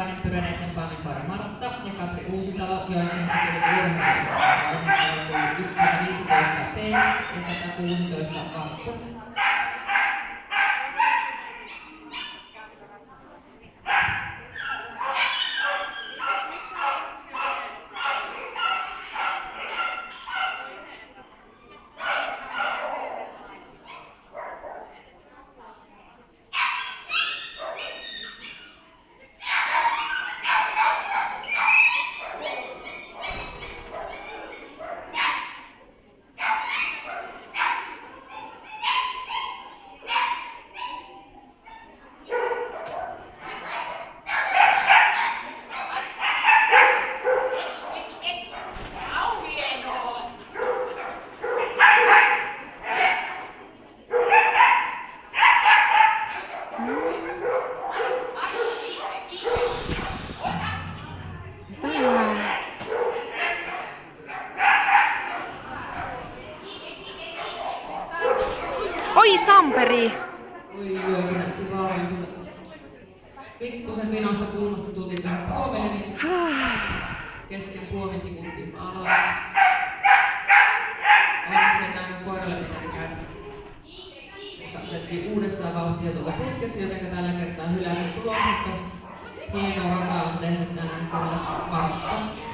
veteraanipyöräneiden Pannikoira Martta ja Katri Uusitalo Joensuun urheilusta valmistautuu 115 PS ja 116 Vappu. Oi Samperi! Oi näytti vaaralliselta. Pikkusen vinosta kulmasta tultiin tähän puomelle, niin kesken puomin tiputtiin alas. Onneksi ei tämän koiralle pitänyt käydä. Otettiin uudestaan vauhtia tuolta putkesta, joten tällä kertaa hylätty tulos, mutta hienoa rakaa on tehnyt tänään kyllä Martta.